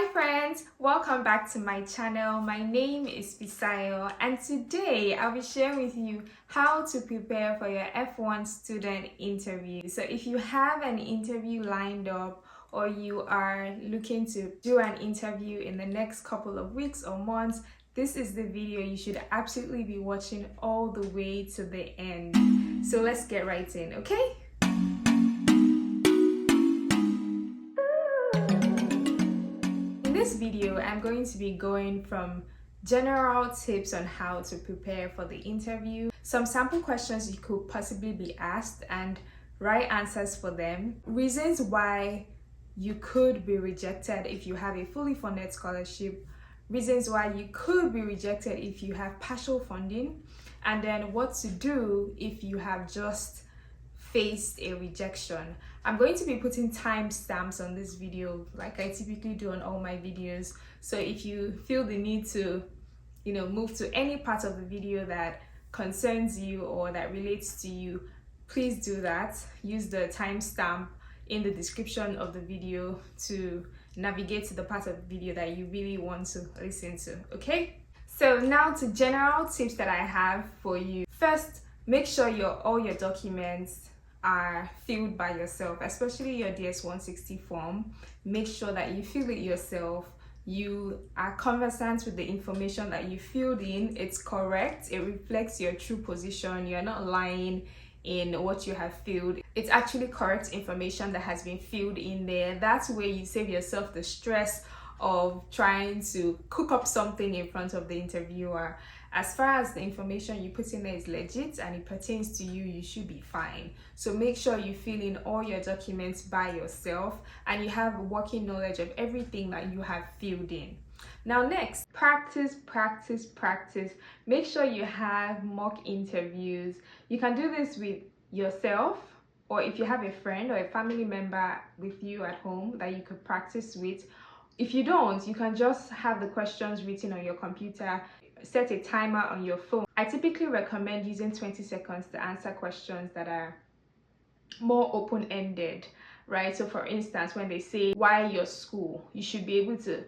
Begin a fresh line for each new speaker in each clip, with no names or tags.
Hi friends, welcome back to my channel. My name is Fisayo and today I'll be sharing with you how to prepare for your F1 student interview. So if you have an interview lined up or you are looking to do an interview in the next couple of weeks or months, this is the video you should absolutely be watching all the way to the end. So let's get right in, okay? In this video, I'm going to be going from general tips on how to prepare for the interview, some sample questions you could possibly be asked and right answers for them, reasons why you could be rejected if you have a fully funded scholarship, reasons why you could be rejected if you have partial funding, and then what to do if you have just faced a rejection. I'm going to be putting timestamps on this video like I typically do on all my videos. So if you feel the need to, move to any part of the video that concerns you or that relates to you, please do that. Use the timestamp in the description of the video to navigate to the part of the video that you really want to listen to, okay? So now to general tips that I have for you. First, make sure all your documents are filled by yourself, especially your DS-160 form. Make sure that you fill it yourself. You are conversant with the information that you filled in. It's correct. It reflects your true position. You're not lying in what you have filled. It's actually correct information that has been filled in there. That's where you save yourself the stress of trying to cook up something in front of the interviewer. As far as the information you put in there is legit and it pertains to you, you should be fine. So make sure you fill in all your documents by yourself and you have working knowledge of everything that you have filled in. Now next, practice. Make sure you have mock interviews. You can do this with yourself, or if you have a friend or a family member with you at home that you could practice with. If you don't, you can just have the questions written on your computer, set a timer on your phone. I typically recommend using 20 seconds to answer questions that are more open-ended, right? So for instance, when they say, why your school? You should be able to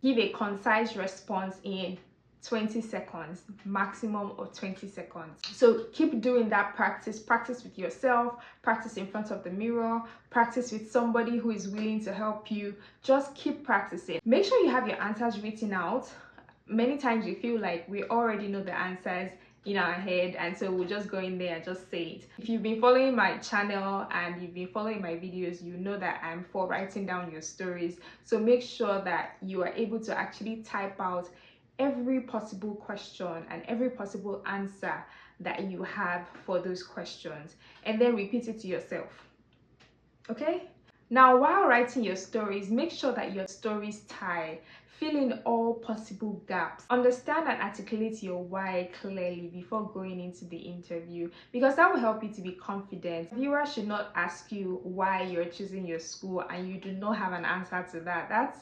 give a concise response in 20 seconds, maximum of 20 seconds. So keep doing that practice with yourself, practice in front of the mirror, practice with somebody who is willing to help you. Just keep practicing. Make sure you have your answers written out. Many times we feel like we already know the answers in our head, and so we'll just go in there and just say it. If you've been following my channel and you've been following my videos, you know that I'm for writing down your stories. So make sure that you are able to actually type out every possible question and every possible answer that you have for those questions, and then repeat it to yourself, okay? Now, while writing your stories, make sure that your stories tie. Fill in all possible gaps. Understand and articulate your why clearly before going into the interview, because that will help you to be confident. Viewers should not ask you why you're choosing your school and you do not have an answer to that. That's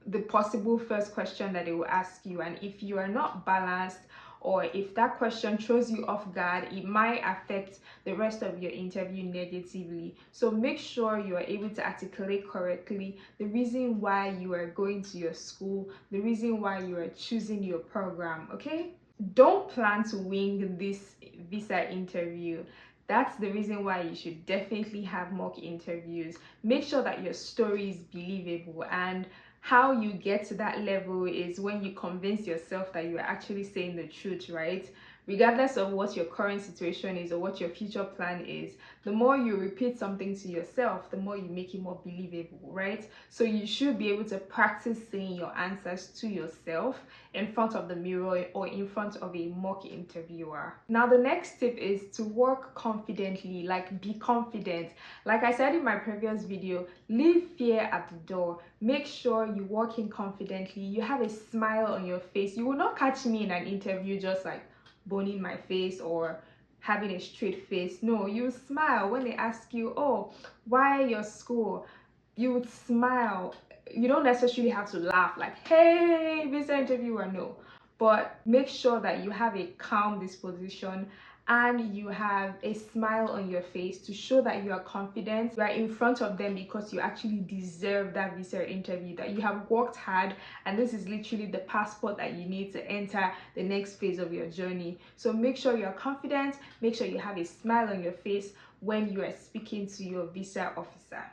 the possible first question that they will ask you, and if you are not balanced, or if that question throws you off guard, it might affect the rest of your interview negatively. So make sure you are able to articulate correctly the reason why you are going to your school, the reason why you are choosing your program, okay? Don't plan to wing this visa interview. That's the reason why you should definitely have mock interviews. Make sure that your story is believable, and how you get to that level is when you convince yourself that you are actually saying the truth, right? Regardless of what your current situation is or what your future plan is, the more you repeat something to yourself, the more you make it more believable, right? So you should be able to practice saying your answers to yourself in front of the mirror or in front of a mock interviewer. Now, the next tip is to work confidently, like be confident. Like I said in my previous video, leave fear at the door. Make sure you walk in confidently. You have a smile on your face. You will not catch me in an interview just like boning my face or having a straight face. No, you smile when they ask you, oh, why your school? You would smile. You don't necessarily have to laugh like, hey, visa interviewer, no. But make sure that you have a calm disposition and you have a smile on your face to show that you are confident, you are in front of them because you actually deserve that visa interview, that you have worked hard, and this is literally the passport that you need to enter the next phase of your journey. So make sure you're confident, make sure you have a smile on your face when you are speaking to your visa officer.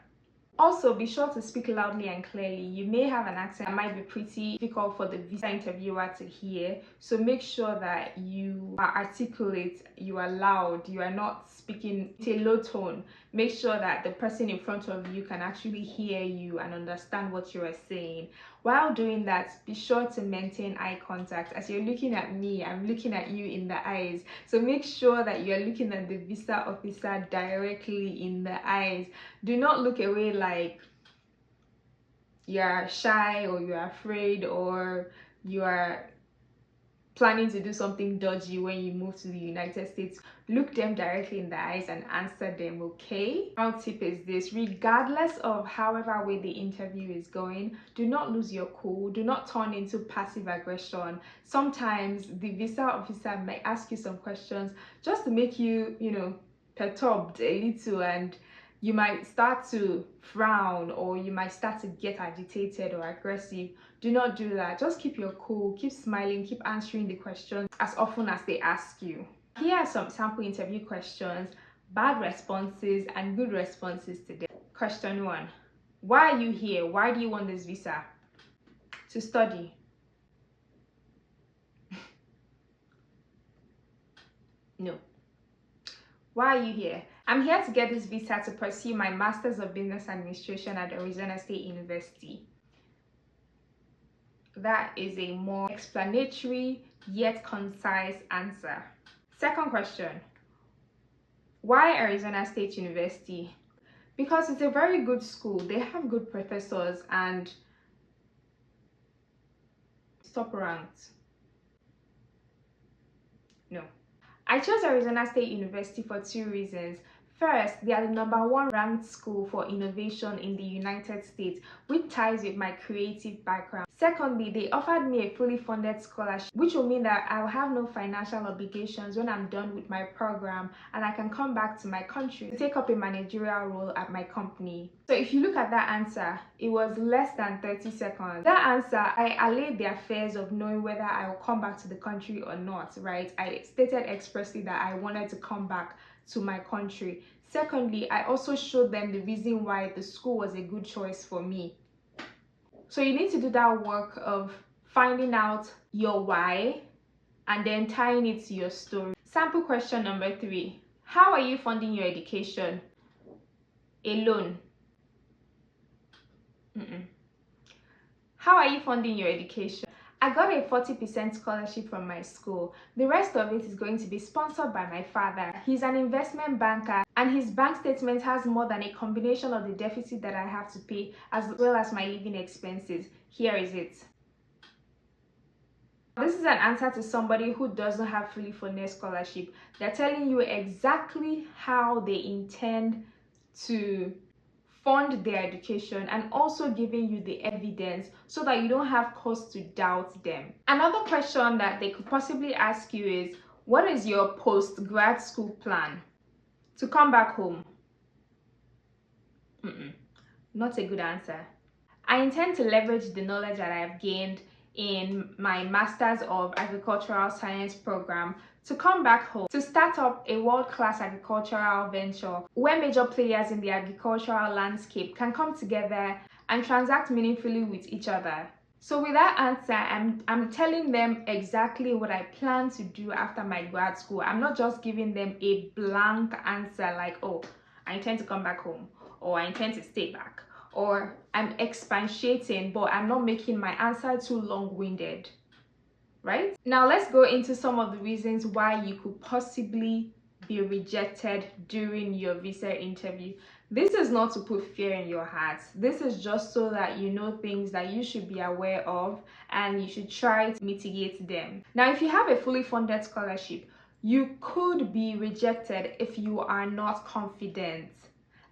Also, be sure to speak loudly and clearly. You may have an accent that might be pretty difficult for the visa interviewer to hear, so make sure that you are articulate, you are loud, you are not speaking in a low tone. Make sure that the person in front of you can actually hear you and understand what you are saying. While doing that, be sure to maintain eye contact. As you're looking at me, I'm looking at you in the eyes. So make sure that you're looking at the visa officer directly in the eyes. Do not look away like you're shy or you're afraid or you are planning to do something dodgy when you move to the United States. Look them directly in the eyes and answer them, okay? Our tip is this: regardless of however way the interview is going, do not lose your cool, do not turn into passive aggression. Sometimes the visa officer might ask you some questions just to make you, perturbed a little, and you might start to frown or you might start to get agitated or aggressive. Do not do that. Just keep your cool, keep smiling, keep answering the questions as often as they ask you. Here are some sample interview questions, bad responses and good responses today. Question 1. Why are you here? Why do you want this visa? To study. No. Why are you here? I'm here to get this visa to pursue my Master's of Business Administration at Arizona State University. That is a more explanatory yet concise answer. Second question. Why Arizona State University? Because it's a very good school. They have good professors and top ranked. No. I chose Arizona State University for 2 reasons. First, they are the #1 ranked school for innovation in the United States, which ties with my creative background. Secondly, they offered me a fully funded scholarship, which will mean that I'll have no financial obligations when I'm done with my program and I can come back to my country to take up a managerial role at my company. So if you look at that answer, it was less than 30 seconds. That answer, I allayed their fears of knowing whether I will come back to the country or not, right? I stated expressly that I wanted to come back to my country. Secondly, I also showed them the reason why the school was a good choice for me. So you need to do that work of finding out your why and then tying it to your story. Sample question number 3. How are you funding your education? A loan. How are you funding your education? I got a 40% scholarship from my school. The rest of it is going to be sponsored by my father. He's an investment banker and his bank statement has more than a combination of the deficit that I have to pay as well as my living expenses. Here is it. This is an answer to somebody who doesn't have fully funded scholarship. They're telling you exactly how they intend to fund their education and also giving you the evidence so that you don't have cause to doubt them. Another question that they could possibly ask you is, what is your post-grad school plan? To come back home? Not a good answer. I intend to leverage the knowledge that I have gained in my Master's of Agricultural Science program to come back home to start up a world-class agricultural venture where major players in the agricultural landscape can come together and transact meaningfully with each other. So with that answer, I'm telling them exactly what I plan to do after my grad school. I'm not just giving them a blank answer like, oh, I intend to come back home, or I intend to stay back, or I'm expatiating, but I'm not making my answer too long-winded, right? Now let's go into some of the reasons why you could possibly be rejected during your visa interview. This is not to put fear in your heart. This is just so that you know things that you should be aware of and you should try to mitigate them. Now, if you have a fully funded scholarship, you could be rejected if you are not confident.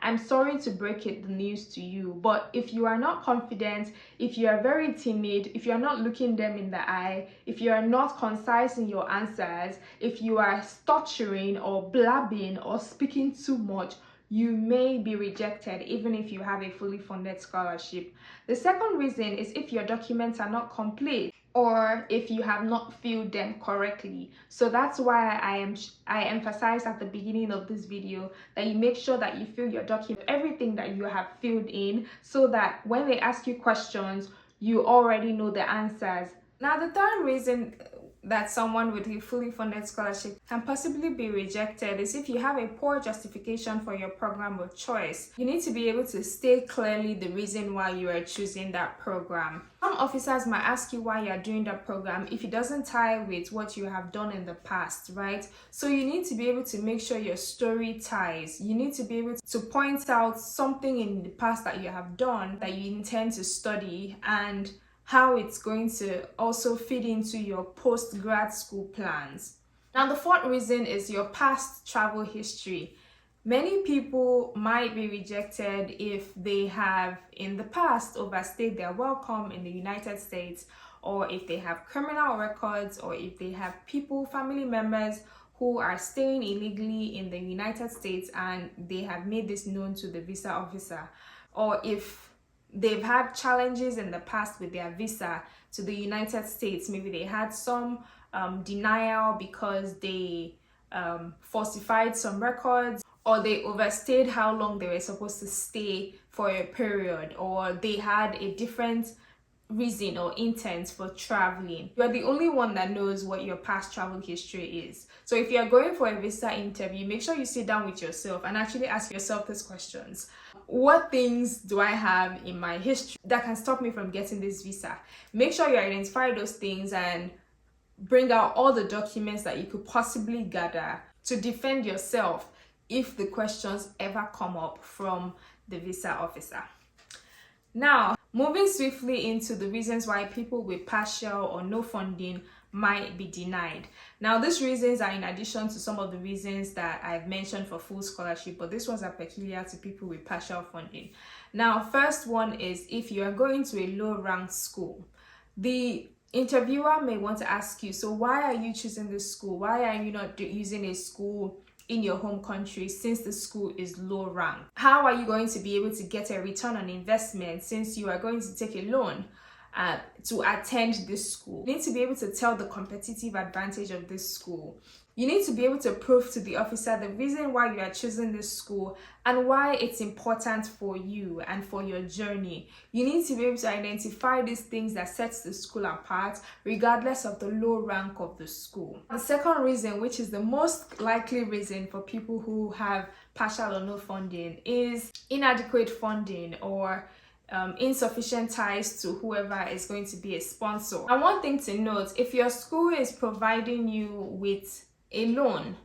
I'm sorry to break the news to you, but if you are not confident, if you are very timid, if you are not looking them in the eye, if you are not concise in your answers, if you are stuttering or blabbing or speaking too much, you may be rejected even if you have a fully funded scholarship. The second reason is if your documents are not complete or if you have not filled them correctly. So that's why I emphasized at the beginning of this video that you make sure that you fill your document, everything that you have filled in, so that when they ask you questions, you already know the answers. Now, the third reason that someone with a fully funded scholarship can possibly be rejected is if you have a poor justification for your program of choice. You need to be able to state clearly the reason why you are choosing that program. Some officers might ask you why you are doing that program if it doesn't tie with what you have done in the past, right? So you need to be able to make sure your story ties. You need to be able to point out something in the past that you have done that you intend to study and how it's going to also fit into your post-grad school plans. Now, the fourth reason is your past travel history. Many people might be rejected if they have in the past overstayed their welcome in the United States, or if they have criminal records, or if they have family members who are staying illegally in the United States and they have made this known to the visa officer, or if they've had challenges in the past with their visa to the United States. Maybe they had some denial because they falsified some records, or they overstayed how long they were supposed to stay for a period, or they had a different reason or intent for traveling. You're the only one that knows what your past travel history is. So if you're going for a visa interview, make sure you sit down with yourself and actually ask yourself these questions. What things do I have in my history that can stop me from getting this visa? Make sure you identify those things and bring out all the documents that you could possibly gather to defend yourself if the questions ever come up from the visa officer. Now, moving swiftly into the reasons why people with partial or no funding might be denied. Now, these reasons are in addition to some of the reasons that I've mentioned for full scholarship, but these ones are peculiar to people with partial funding. Now, first one is if you are going to a low-ranked school. The interviewer may want to ask you, so why are you choosing this school? Why are you not using a school in your home country since the school is low ranked? How are you going to be able to get a return on investment since you are going to take a loan to attend this school? You need to be able to tell the competitive advantage of this school. You need to be able to prove to the officer the reason why you are choosing this school and why it's important for you and for your journey. You need to be able to identify these things that sets the school apart regardless of the low rank of the school. The second reason, which is the most likely reason for people who have partial or no funding, is inadequate funding or insufficient ties to whoever is going to be a sponsor. And one thing to note, if your school is providing you with a loan,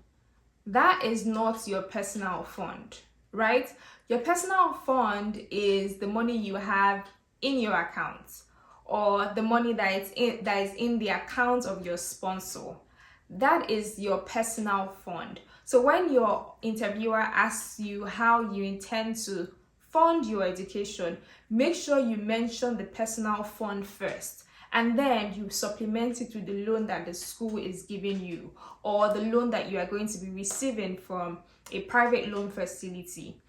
that is not your personal fund, right? Your personal fund is the money you have in your account, or the money that is in the account of your sponsor. That is your personal fund. So when your interviewer asks you how you intend to fund your education, make sure you mention the personal fund first, and then you supplement it with the loan that the school is giving you, or the loan that you are going to be receiving from a private loan facility.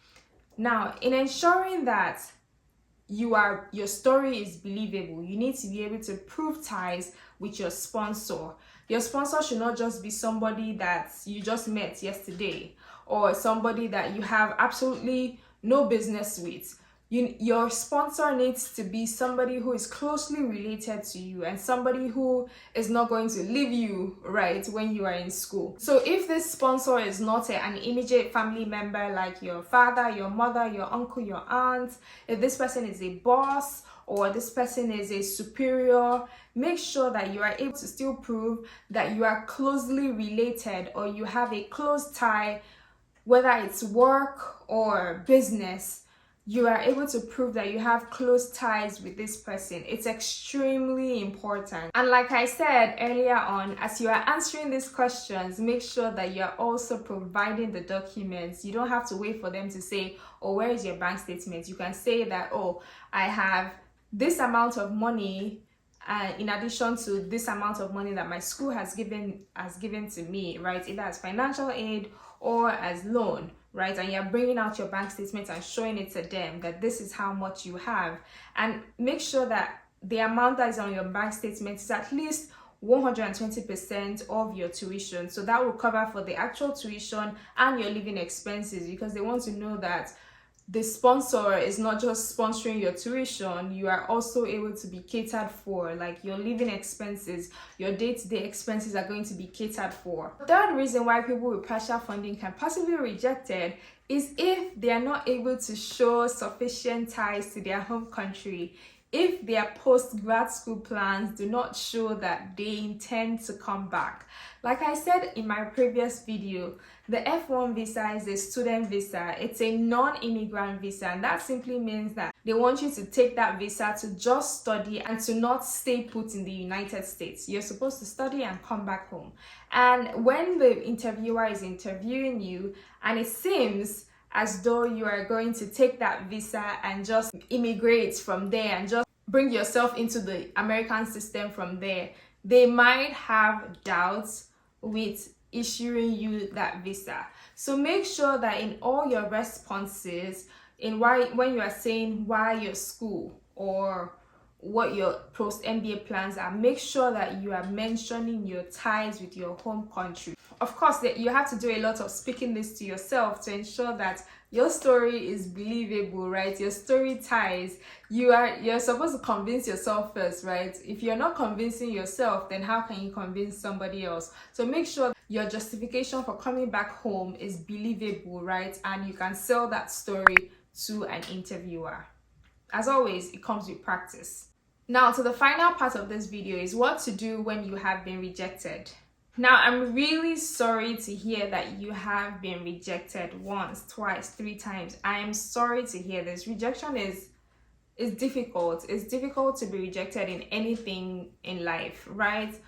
Now, in ensuring that your story is believable, you need to be able to prove ties with your sponsor. Your sponsor should not just be somebody that you just met yesterday, or somebody that you have absolutely no business with. Your sponsor needs to be somebody who is closely related to you and somebody who is not going to leave you, right, when you are in school. So if this sponsor is not an immediate family member like your father, your mother, your uncle, your aunt, if this person is a boss or this person is a superior, make sure that you are able to still prove that you are closely related or you have a close tie, whether it's work or business. you are able to prove that you have close ties with this person. It's extremely important. And like I said earlier on, as you are answering these questions, make sure that you are also providing the documents. You don't have to wait for them to say, oh, where is your bank statement? You can say that, oh, I have this amount of money in addition to this amount of money that my school has given to me, right? Either as financial aid or as loan, right? And you're bringing out your bank statement and showing it to them that this is how much you have. And make sure that the amount that is on your bank statement is at least 120% of your tuition. So that will cover for the actual tuition and your living expenses, because they want to know that the sponsor is not just sponsoring your tuition, you are also able to be catered for, like your living expenses, your day-to-day expenses are going to be catered for. The third reason why people with partial funding can possibly be rejected is if they are not able to show sufficient ties to their home country. If their post-grad school plans do not show that they intend to come back. Like I said in my previous video, the F1 visa is a student visa. It's a non-immigrant visa, and that simply means that they want you to take that visa to just study and to not stay put in the United States. You're supposed to study and come back home. And when the interviewer is interviewing you and it seems as though you are going to take that visa and just immigrate from there and just bring yourself into the American system from there, they might have doubts with issuing you that visa. So make sure that in all your responses, when you are saying why your school or what your post MBA plans are, make sure that you are mentioning your ties with your home country. Of course, you have to do a lot of speaking this to yourself to ensure that your story is believable, right? Your story ties. You're supposed to convince yourself first, right? If you're not convincing yourself, then how can you convince somebody else? So make sure your justification for coming back home is believable, right? And you can sell that story to an interviewer. As always, it comes with practice. Now, to the final part of this video is what to do when you have been rejected. Now, I'm really sorry to hear that you have been rejected once, twice, 3 times. I am sorry to hear this. Rejection is difficult. It's difficult to be rejected in anything in life, right?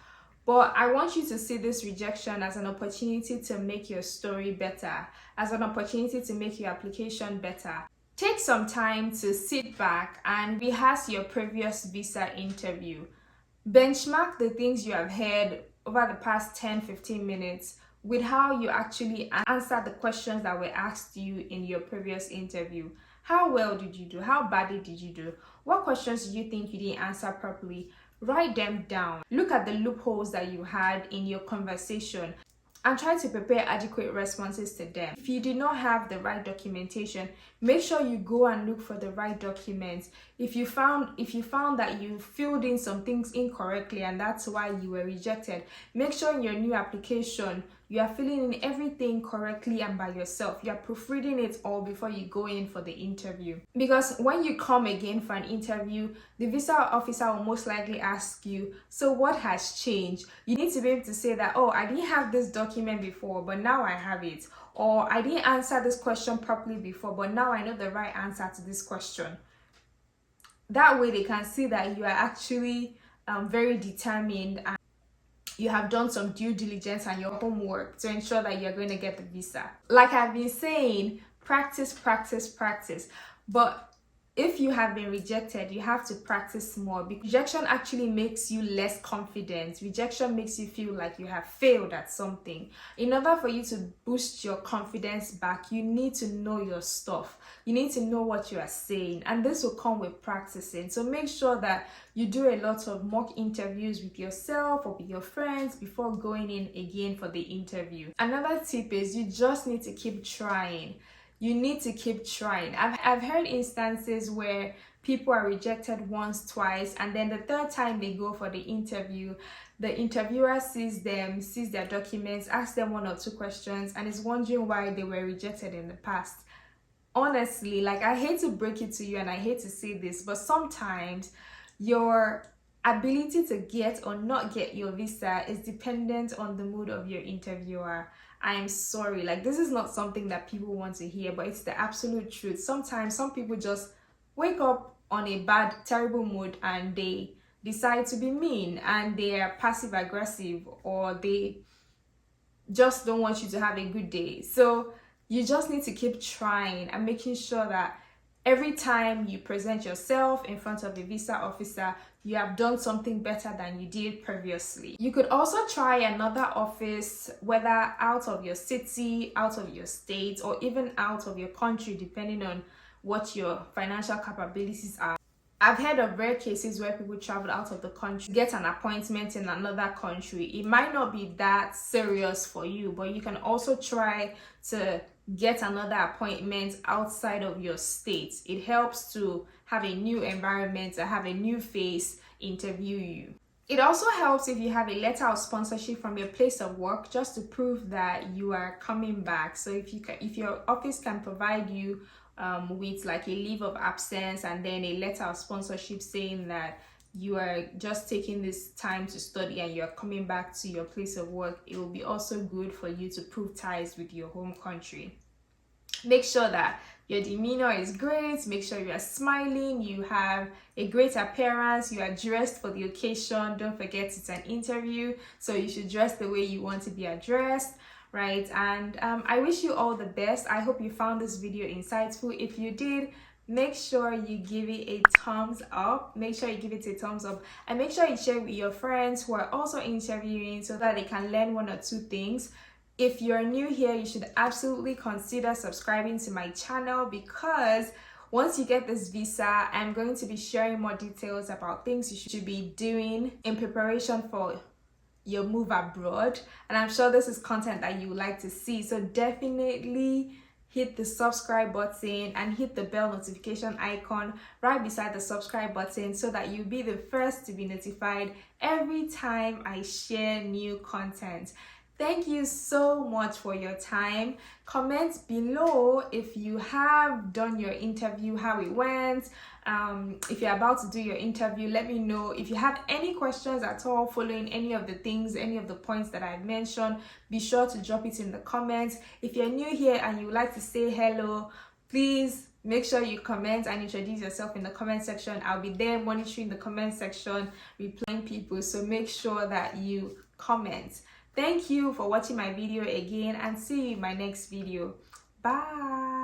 But I want you to see this rejection as an opportunity to make your story better, as an opportunity to make your application better. Take some time to sit back and rehearse your previous visa interview. Benchmark the things you have heard over the past 10-15 minutes with how you actually answered the questions that were asked you in your previous interview. How well did you do? How badly did you do? What questions do you think you didn't answer properly? Write them down. Look at the loopholes that you had in your conversation and try to prepare adequate responses to them. If you did not have the right documentation, make sure you go and look for the right documents. If you found that you filled in some things incorrectly and that's why you were rejected, make sure in your new application you are filling in everything correctly and by yourself. You are proofreading it all before you go in for the interview. Because when you come again for an interview, the visa officer will most likely ask you, so what has changed? You need to be able to say that, oh, I didn't have this document before, but now I have it. Or I didn't answer this question properly before, but now I know the right answer to this question. That way they can see that you are actually very determined and you have done some due diligence and your homework to ensure that you're going to get the visa. Like I've been saying, practice, practice, practice. But if you have been rejected, you have to practice more, because rejection actually makes you less confident. Rejection makes you feel like you have failed at something. In order for you to boost your confidence back, you need to know your stuff. You need to know what you are saying, and this will come with practicing. So make sure that you do a lot of mock interviews with yourself or with your friends before going in again for the interview. Another tip is you just need to keep trying. You need to keep trying. I've heard instances where people are rejected once, twice, and then the third time they go for the interview, the interviewer sees their documents, asks them 1 or 2 questions, and is wondering why they were rejected in the past. Honestly, like, I hate to break it to you and I hate to say this, but sometimes your ability to get or not get your visa is dependent on the mood of your interviewer. I'm sorry. Like, this is not something that people want to hear, but it's the absolute truth. Sometimes some people just wake up on a bad, terrible mood and they decide to be mean, and they are passive aggressive, or they just don't want you to have a good day. So you just need to keep trying and making sure that every time you present yourself in front of the visa officer, you have done something better than you did previously. You could also try another office, whether out of your city, out of your state, or even out of your country, depending on what your financial capabilities are. I've heard of rare cases where people travel out of the country, get an appointment in another country. It might not be that serious for you, but you can also try to get another appointment outside of your state. It helps to have a new environment, to have a new face interview you. It also helps if you have a letter of sponsorship from your place of work, just to prove that you are coming back. So if your office can provide you with like a leave of absence and then a letter of sponsorship saying that you are just taking this time to study and you're coming back to your place of work, it will be also good for you to prove ties with your home country. Make sure that your demeanor is great. Make sure you are smiling, you have a great appearance, you are dressed for the occasion. Don't forget, it's an interview, so you should dress the way you want to be addressed, right? And I wish you all the best. I hope you found this video insightful. If you did, make sure you give it a thumbs up. Make sure you give it a thumbs up, and make sure you share with your friends who are also interviewing, so that they can learn one or two things. If you're new here, you should absolutely consider subscribing to my channel, because once you get this visa, I'm going to be sharing more details about things you should be doing in preparation for your move abroad. And I'm sure this is content that you would like to see. So definitely hit the subscribe button and hit the bell notification icon right beside the subscribe button, so that you'll be the first to be notified every time I share new content. Thank you so much for your time. Comment below if you have done your interview, how it went. If you're about to do your interview, let me know. If you have any questions at all following any of the things, any of the points that I've mentioned, be sure to drop it in the comments. If you're new here and you would like to say hello, please make sure you comment and introduce yourself in the comment section. I'll be there monitoring the comment section, replying people, so make sure that you comment. Thank you for watching my video again, and see you in my next video. Bye.